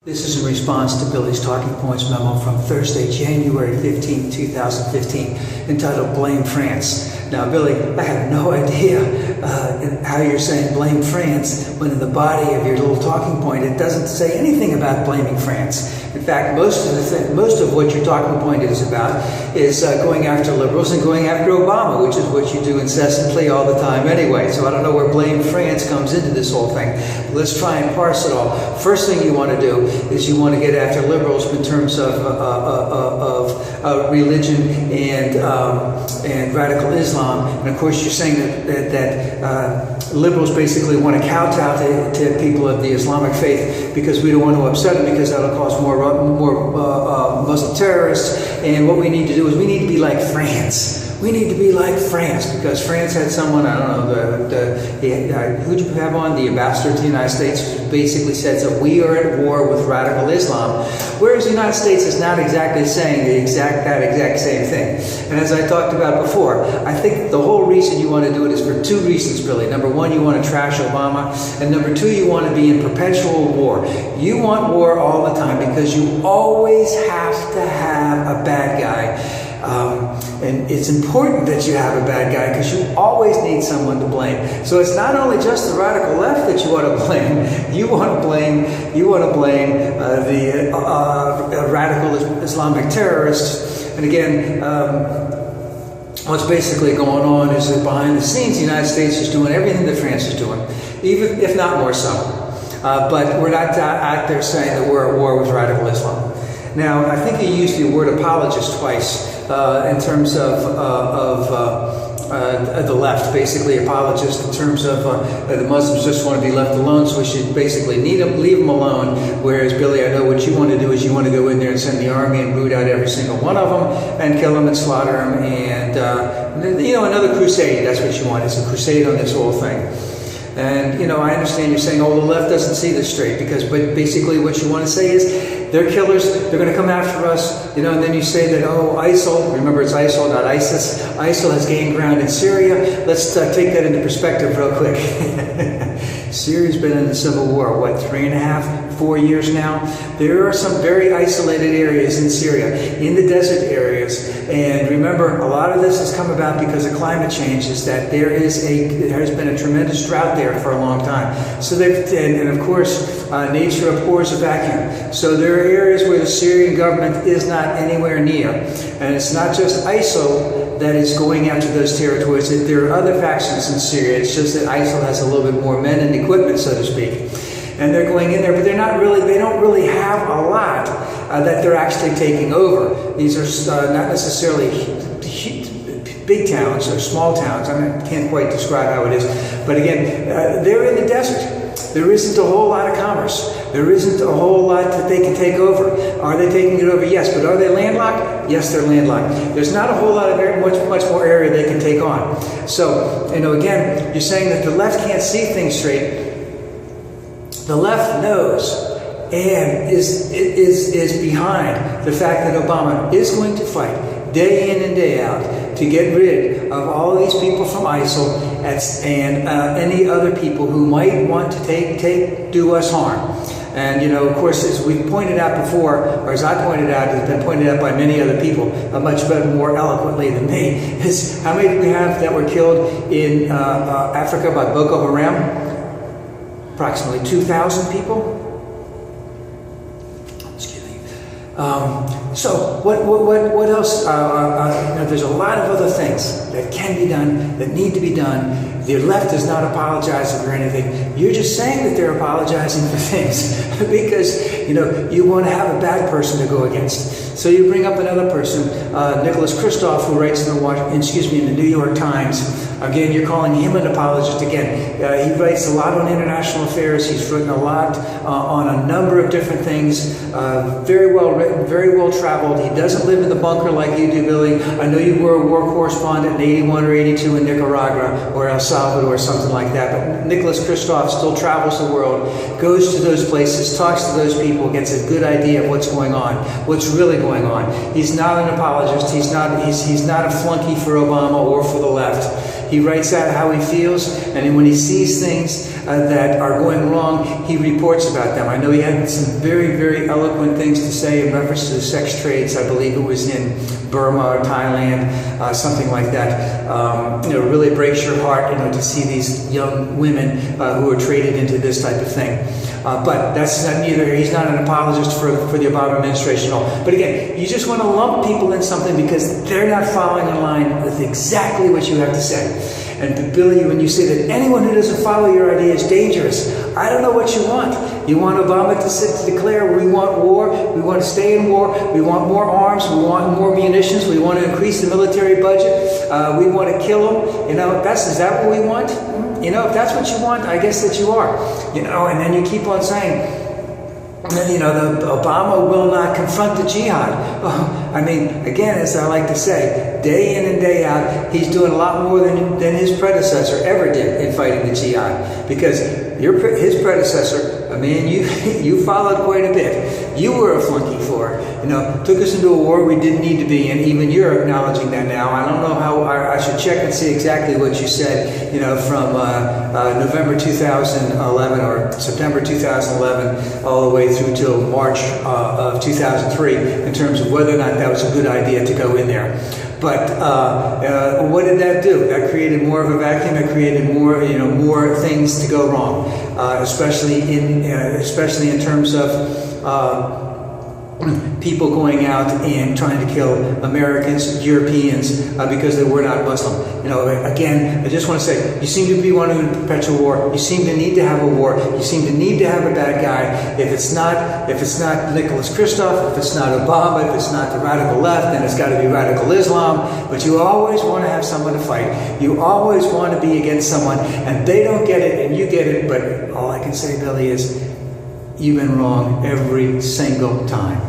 This is in response to Billy's Talking Points memo from Thursday, January 15, 2015, entitled Blame France. Now, Billy, I have no idea how you're saying blame France when in the body of your little talking point it doesn't say anything about blaming France. In fact, most of what your talking point is about is going after liberals and going after Obama, which is what you do incessantly all the time anyway. So I don't know where blame France comes into this whole thing. Let's try and parse it all. First thing you want to do is you want to get after liberals in terms of religion and radical Islam. And of course, you're saying that liberals basically want to kowtow to people of the Islamic faith because we don't want to upset them, because that'll cause more Muslim terrorists. And what we need to do is we need to be like France. We need to be like France, because France had someone, I don't know, who'd you have on? The ambassador to the United States, who basically said that we are at war with radical Islam, whereas the United States is not exactly saying that exact same thing. And as I talked about before, I think the whole reason you want to do it is for two reasons, Billy. Number one, you want to trash Obama, and number two, you want to be in perpetual war. You want war all the time because you always have to have a bad guy. And it's important that you have a bad guy because you always need someone to blame. So it's not only just the radical left that you want to blame. You want to blame the radical Islamic terrorists. And again, what's basically going on is that behind the scenes, the United States is doing everything that France is doing, even if not more so. But we're not out there saying that we're at war with radical Islam. Now, I think you used the word apologist twice in terms of the left, basically apologist in terms of the Muslims just want to be left alone, so we should basically leave them alone. Whereas, Billy, I know what you want to do is you want to go in there and send the army and root out every single one of them and kill them and slaughter them and, another crusade. That's what you want. It's a crusade on this whole thing. And, I understand you're saying, oh, the left doesn't see this straight, but basically what you want to say is, they're killers, they're going to come after us, and then you say that, oh, ISIL, remember it's ISIL, not ISIS. ISIL has gained ground in Syria. Let's take that into perspective real quick. Syria's been in the civil war, what, 3.5, 4 years now? There are some very isolated areas in Syria, in the desert areas, and remember, a lot of this has come about because of climate change, is that there has been a tremendous drought there for a long time. So and of course, nature abhors a vacuum. So there are areas where the Syrian government is not anywhere near. And it's not just ISIL that is going after those territories. There are other factions in Syria. It's just that ISIL has a little bit more men and equipment, so to speak. And they're going in there, but they don't really have a lot that they're actually taking over. These are not necessarily big towns or small towns. I can't quite describe how it is. But again, they're in the desert. There isn't a whole lot of commerce. There isn't a whole lot that they can take over. Are they taking it over? Yes. But are they landlocked? Yes, they're landlocked. There's not a whole lot of much more area they can take on. So, again, you're saying that the left can't see things straight. The left knows and is behind the fact that Obama is going to fight day in and day out to get rid of all these people from ISIL and any other people who might want to do us harm. And, of course, as we pointed out before, or as I pointed out, has been pointed out by many other people, much more eloquently than me, is how many do we have that were killed in Africa by Boko Haram? Approximately 2,000 people. Excuse me. So what else? There's a lot of other things that can be done, that need to be done. The left is not apologizing for anything. You're just saying that they're apologizing for things because you want to have a bad person to go against. So you bring up another person, Nicholas Kristof, who writes in the New York Times. Again, you're calling him an apologist again. He writes a lot on international affairs. He's written a lot on a number of different things. Very well written, very well traveled. He doesn't live in the bunker like you do, Billy. I know you were a war correspondent in 81 or 82 in Nicaragua or El Salvador or something like that. But Nicholas Kristof still travels the world, goes to those places, talks to those people, gets a good idea of what's going on, what's really going on. He's not an apologist. He's not a flunky for Obama or for the left. He writes out how he feels, and then when he sees things that are going wrong, he reports about them. I know he had some very, very eloquent things to say in reference to the sex trades. I believe it was in Burma or Thailand, something like that. Really breaks your heart, to see these young women who are traded into this type of thing. But that's not neither. He's not an apologist for the Obama administration at all. But again, you just want to lump people in something because they're not following in line with exactly what you have to say. And Billy, when you say that anyone who doesn't follow your idea is dangerous, I don't know what you want. You want Obama to declare we want war, we want to stay in war, we want more arms, we want more munitions, we want to increase the military budget, we want to kill them. Is that what we want? If that's what you want, I guess that you are. And then you keep on saying, the Obama will not confront the jihad. Again, as I like to say, day in and day out, he's doing a lot more than his predecessor ever did in fighting the jihad. Because his predecessor, a man you followed quite a bit. You were a flunky for it. Took us into a war we didn't need to be in. Even you're acknowledging that now. I don't know how. I should check and see exactly what you said. From November 2011 or September 2011 all the way through till March of 2003 in terms of whether or not that was a good idea to go in there. But what did that do? That created more of a vacuum. That created more, more things to go wrong, especially in terms of people going out and trying to kill Americans, Europeans, because they were not Muslim. Again, I just want to say, you seem to be wanting a perpetual war. You seem to need to have a war. You seem to need to have a bad guy. If it's not Nicholas Kristof, if it's not Obama, if it's not the radical left, then it's got to be radical Islam. But you always want to have someone to fight. You always want to be against someone, and they don't get it, and you get it. But all I can say, Billy, is you've been wrong every single time.